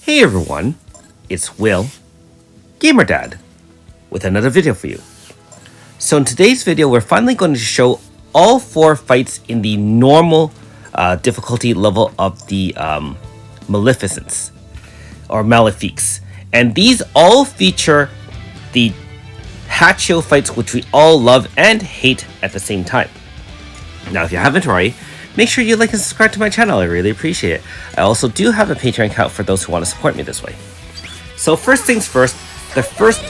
Hey everyone, it's Will, Gamer Dad, with another video for you. So in today's video, we're finally going to show all 4 fights in the normal difficulty level of the Maleficents, or Malefics. And these all feature the Hatcho fights, which we all love and hate at the same time. Now, if you haven't already, make sure you like and subscribe to my channel. I really appreciate it. I also do have a Patreon account for those who want to support me this way. So first things first, the first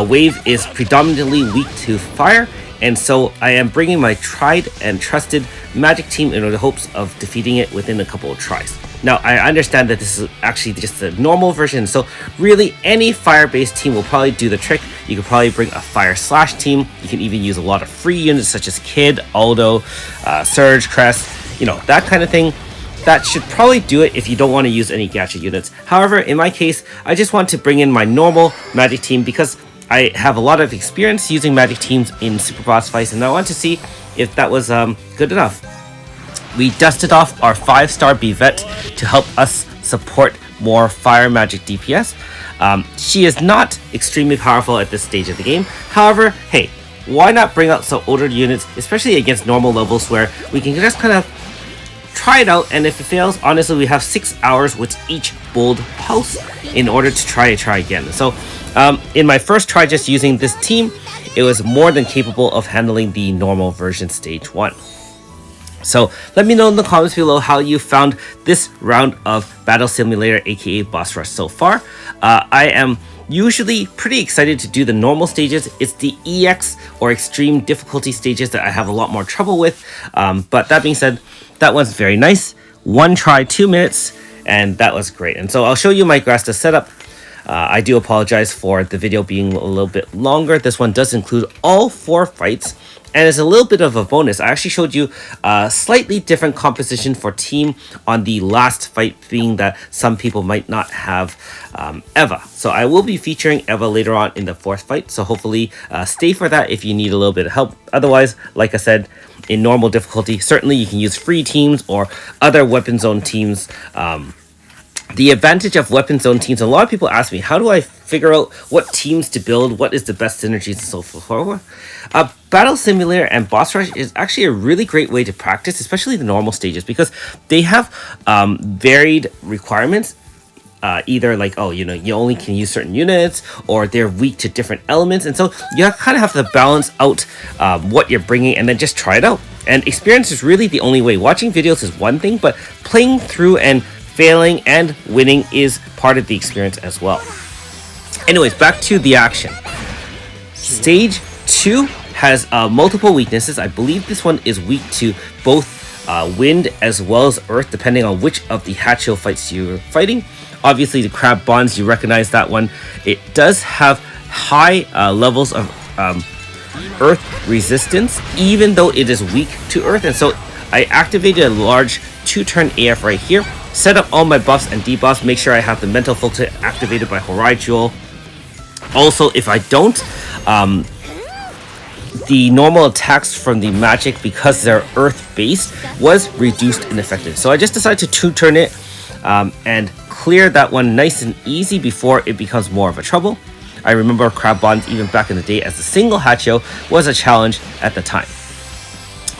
wave is predominantly weak to fire, and so I am bringing my tried and trusted magic team in the hopes of defeating it within a couple of tries. Now, I understand that this is actually just a normal version, so really any fire-based team will probably do the trick. You could probably bring a fire slash team. You can even use a lot of free units such as Kid, Aldo, Surge, Crest, you know, that kind of thing. That should probably do it if you don't want to use any gadget units. However, in my case, I just want to bring in my normal magic team because I have a lot of experience using magic teams in super boss fights, and I want to see if that was good enough. We dusted off our 5-star Bivette to help us support more fire magic DPS. She is not extremely powerful at this stage of the game. However, hey, why not bring out some older units, especially against normal levels where we can just kind of try it out, and if it fails, honestly, we have 6 hours with each bold pulse in order to try again. So in my first try just using this team, it was more than capable of handling the normal version stage 1. So let me know in the comments below how you found this round of Battle Simulator, aka Boss Rush so far. I am usually pretty excited to do the normal stages. It's the EX or extreme difficulty stages that I have a lot more trouble with. But that being said, that one's very nice. 1 try, 2 minutes, and that was great. And so I'll show you my Grasta setup. I do apologize for the video being a little bit longer. This one does include all 4 fights, and it's a little bit of a bonus. I actually showed you a slightly different composition for team on the last fight, being that some people might not have Eva. So I will be featuring Eva later on in the 4th fight, so hopefully stay for that if you need a little bit of help. Otherwise, like I said, in normal difficulty, certainly you can use free teams or other weapon zone teams. The advantage of weapon zone teams, a lot of people ask me, how do I figure out what teams to build, what is the best synergies and so forth? Battle Simulator and Boss Rush is actually a really great way to practice, especially the normal stages, because they have varied requirements. Either like, oh, you know, you only can use certain units, or they're weak to different elements, and so you kind of have to balance out what you're bringing and then just try it out. And experience is really the only way. Watching videos is one thing, but playing through and failing and winning is part of the experience as well. Anyways, back to the action. Stage 2 has multiple weaknesses. I believe this one is weak to both wind as well as earth, depending on which of the Hatcho fights you're fighting. Obviously, the crab bonds, you recognize that one. It does have high levels of earth resistance, even though it is weak to earth. And so I activated a large 2-turn AF right here, set up all my buffs and debuffs, make sure I have the mental filter activated by Horai Jewel. Also, if I don't, the normal attacks from the magic, because they're earth based, was reduced in effectiveness. So I just decided to 2-turn it and clear that one nice and easy before it becomes more of a trouble. I remember crab bonds even back in the day as a single Hatcho was a challenge at the time.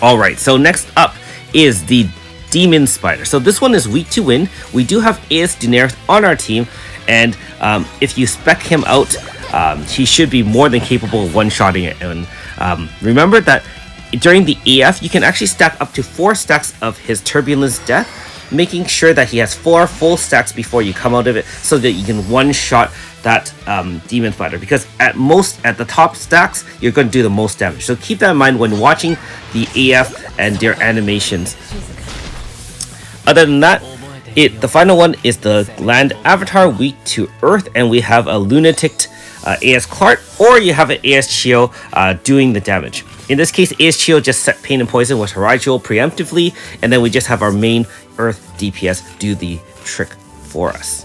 Alright, so next up is the Demon Spider. So this one is weak to wind. We do have Aes Daenerys on our team, and if you spec him out, he should be more than capable of one-shotting it. And remember that during the AF, you can actually stack up to 4 stacks of his Turbulence Death, making sure that he has 4 full stacks before you come out of it, so that you can one-shot that Demon Spider, because at the top stacks, you're going to do the most damage. So keep that in mind when watching the AF and their animations. Other than that, the final one is the Land Avatar, weak to Earth, and we have a Lunatic AS Clark, or you have an AS Chio doing the damage. In this case, AS Chio just set Pain and Poison with Horai Jewel preemptively, and then we just have our main Earth DPS do the trick for us.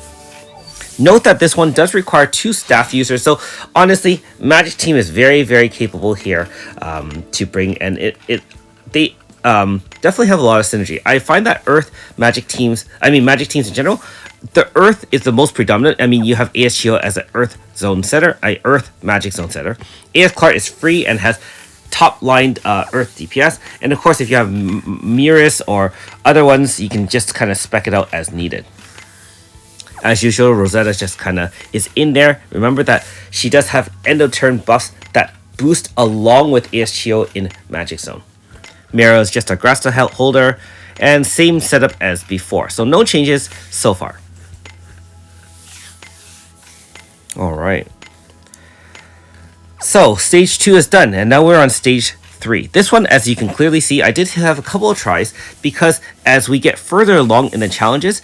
Note that this one does require 2 staff users, so honestly, Magic Team is very, very capable here to bring, and they definitely have a lot of synergy. I find that magic teams in general, the Earth is the most predominant. I mean, you have ASGO as an Earth zone setter, Earth magic zone setter. AS Clark is free and has top-lined Earth DPS. And of course, if you have Mirrors or other ones, you can just kind of spec it out as needed. As usual, Rosetta just kind of is in there. Remember that she does have end of turn buffs that boost along with ASGO in Magic Zone. Mira is just a Grasta holder, and same setup as before. So no changes so far. Alright. So stage 2 is done, and now we're on stage 3. This one, as you can clearly see, I did have a couple of tries, because as we get further along in the challenges,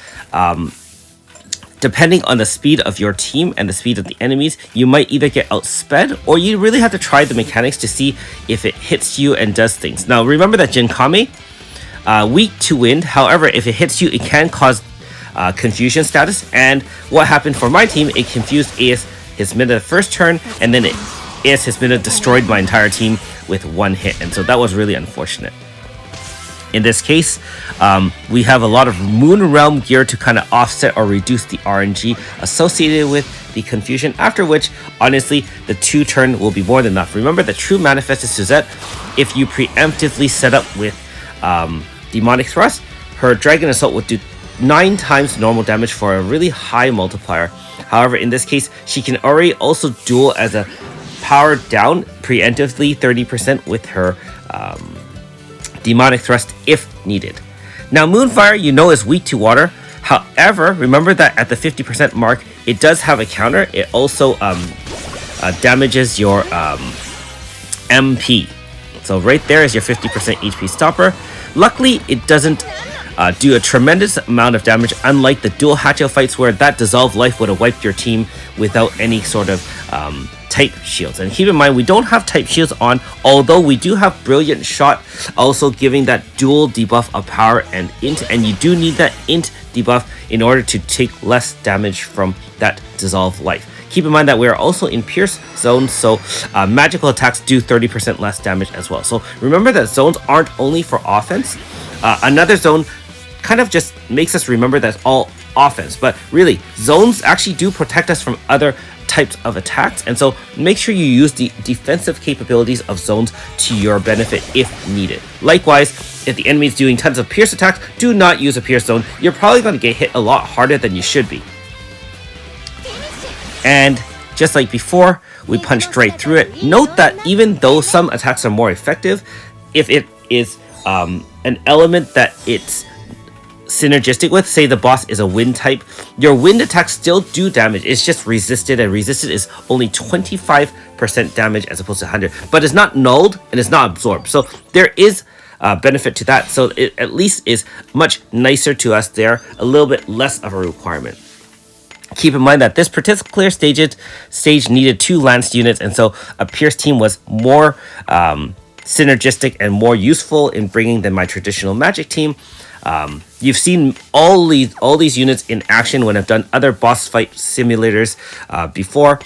depending on the speed of your team and the speed of the enemies, you might either get outsped, or you really have to try the mechanics to see if it hits you and does things. Now, remember that Jinkame, weak to wind. However, if it hits you, it can cause confusion status. And what happened for my team, it confused AS Hismina the first turn, and then AS Hismina destroyed my entire team with one hit. And so that was really unfortunate. In this case, we have a lot of Moon Realm gear to kind of offset or reduce the RNG associated with the confusion, after which, honestly, the 2-turn will be more than enough. Remember that True Manifested Suzette, if you preemptively set up with Demonic Thrust, her Dragon Assault would do 9 times normal damage for a really high multiplier. However, in this case, she can already also duel as a power down preemptively 30% with her Demonic Thrust if needed. Now, Moonfire, you know, is weak to water. However, remember that at the 50% mark, it does have a counter. It also damages your MP. So right there is your 50% HP stopper. Luckily, it doesn't do a tremendous amount of damage, unlike the dual Hatchel fights where that Dissolve Life would have wiped your team without any sort of type shields. And keep in mind, we don't have type shields on, although we do have Brilliant Shot, also giving that dual debuff of power and int, and you do need that int debuff in order to take less damage from that Dissolve Life. Keep in mind that we are also in Pierce zones, so magical attacks do 30% less damage as well. So remember that zones aren't only for offense. Another zone kind of just makes us remember that it's all offense, but really, zones actually do protect us from other types of attacks, and so make sure you use the defensive capabilities of zones to your benefit if needed. Likewise, if the enemy is doing tons of pierce attacks, do not use a pierce zone. You're probably going to get hit a lot harder than you should be. And just like before, we punched right through it. Note that even though some attacks are more effective, if it is an element that it's synergistic with, say the boss is a wind type, your wind attacks still do damage. It's just resisted, and resisted is only 25% damage as opposed to 100, but it's not nulled and it's not absorbed. So there is benefit to that. So it at least is much nicer to us there, a little bit less of a requirement. Keep in mind that this particular stage needed 2 lanced units, and so a Pierce team was more synergistic and more useful in bringing than my traditional magic team. You've seen all these units in action when I've done other boss fight simulators before.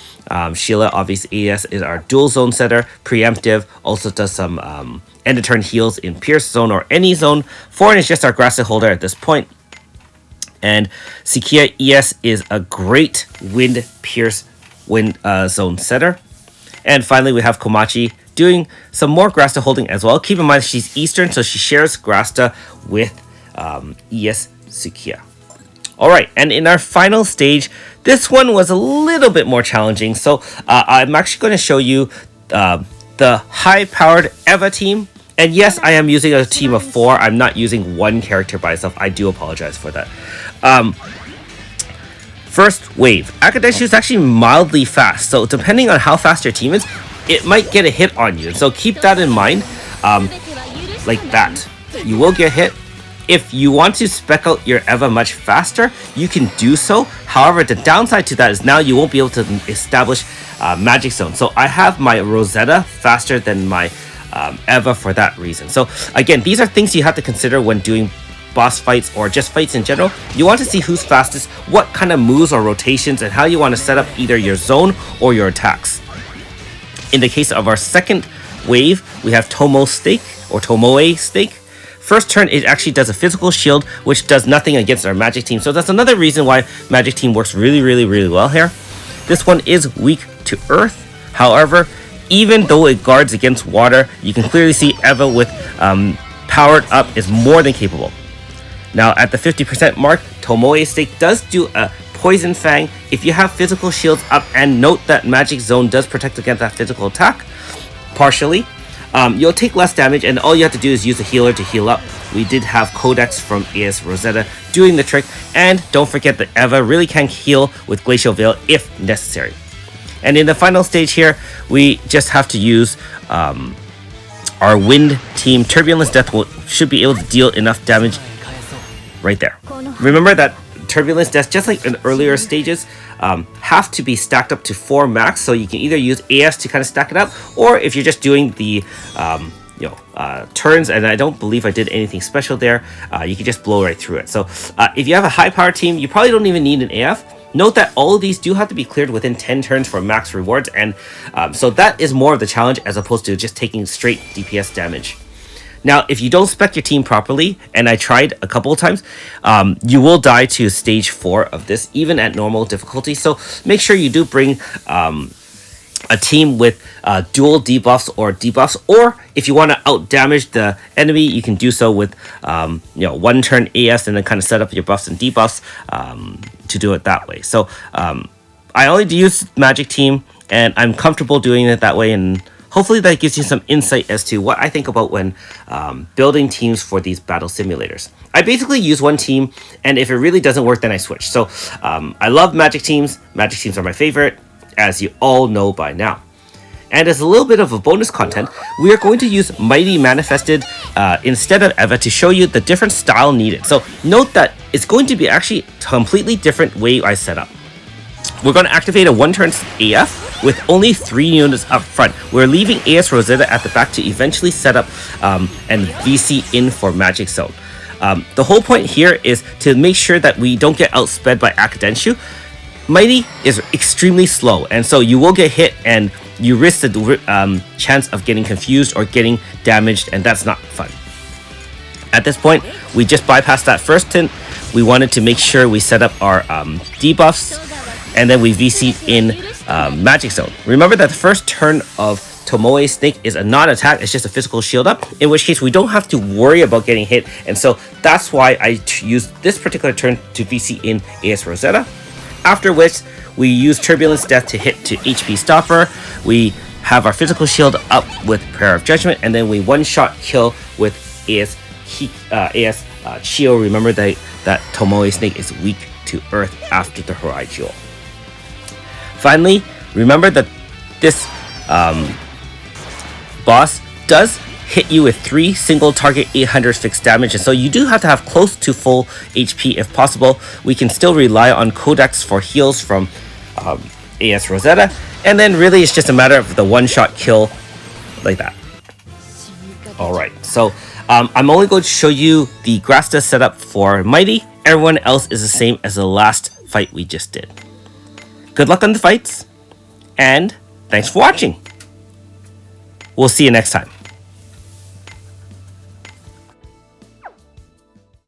Sheila, obviously, AS is our dual zone setter, preemptive, also does some end of turn heals in Pierce zone or any zone. Foreign is just our Grasset holder at this point. And Sikia ES is a great wind Pierce wind zone setter. And finally, we have Komachi doing some more Grasta holding as well. Keep in mind she's Eastern, so she shares Grasta with ES Sukiya. Alright, and in our final stage, this one was a little bit more challenging. So I'm actually going to show you the high-powered Eva team. And yes, I am using a team of 4. I'm not using one character by itself. I do apologize for that. First wave. Akadeshu is actually mildly fast. So depending on how fast your team is, it might get a hit on you. So keep that in mind. Like that. You will get hit. If you want to spec out your Eva much faster, you can do so. However, the downside to that is now you won't be able to establish Magic Zone. So I have my Rosetta faster than my Eva for that reason. So again, these are things you have to consider when doing boss fights or just fights in general. You want to see who's fastest, what kind of moves or rotations, and how you want to set up either your zone or your attacks. In the case of our second wave, we have Tomo Stake or Tomoe Stake. First turn, it actually does a physical shield, which does nothing against our magic team. So that's another reason why magic team works really well here. This one is weak to earth. However, even though it guards against water, you can clearly see Eva with powered up is more than capable. Now at the 50% mark, Tomoe Snake does do a Poison Fang. If you have physical shields up, and note that Magic Zone does protect against that physical attack, partially, you'll take less damage, and all you have to do is use a healer to heal up. We did have Codex from AS Rosetta doing the trick, and don't forget that Eva really can heal with Glacial Veil if necessary. And in the final stage here, we just have to use our Wind team. Turbulence Death should be able to deal enough damage right there. Remember that Turbulence Death, just like in earlier stages, have to be stacked up to 4 max, so you can either use AS to kind of stack it up, or if you're just doing the turns, and I don't believe I did anything special there, you can just blow right through it. So if you have a high power team, you probably don't even need an AF. Note that all of these do have to be cleared within 10 turns for max rewards, and so that is more of the challenge as opposed to just taking straight DPS damage. Now, if you don't spec your team properly, and I tried a couple of times, you will die to stage 4 of this, even at normal difficulty. So make sure you do bring a team with dual debuffs or debuffs, or if you want to out damage the enemy, you can do so with one turn AS and then kind of set up your buffs and debuffs to do it that way. So I only use Magic Team, and I'm comfortable doing it that way, and hopefully that gives you some insight as to what I think about when building teams for these battle simulators. I basically use one team, and if it really doesn't work, then I switch. So I love Magic Teams. Magic Teams are my favorite, as you all know by now. And as a little bit of a bonus content, we are going to use Mighty Manifested instead of Eva to show you the different style needed. So note that it's going to be actually a completely different way I set up. We're going to activate a 1-turn AF with only 3 units up front. We're leaving AS Rosetta at the back to eventually set up and VC in for Magic Zone. The whole point here is to make sure that we don't get outsped by Akadenshu. Mighty is extremely slow, and so you will get hit and you risk the chance of getting confused or getting damaged, and that's not fun. At this point, we just bypassed that first tint. We wanted to make sure we set up our debuffs, and then we VC'd in Magic Zone. Remember that the first turn of Tomoe Snake is a non-attack, it's just a physical shield up, in which case we don't have to worry about getting hit, and so that's why I used this particular turn to VC in AS Rosetta. After which, we use Turbulence Death to hit to HP Stopper. We have our physical shield up with Prayer of Judgment, and then we one-shot kill with AS Chio. Remember that Tomoe Snake is weak to Earth after the Horai Jewel. Finally, remember that this boss does hit you with 3 single target 800 fixed damage, and so you do have to have close to full HP if possible. We can still rely on Codex for heals from AS Rosetta, and then really it's just a matter of the one-shot kill like that. Alright, so I'm only going to show you the Grasta setup for Mighty. Everyone else is the same as the last fight we just did. Good luck on the fights, and thanks for watching. We'll see you next time.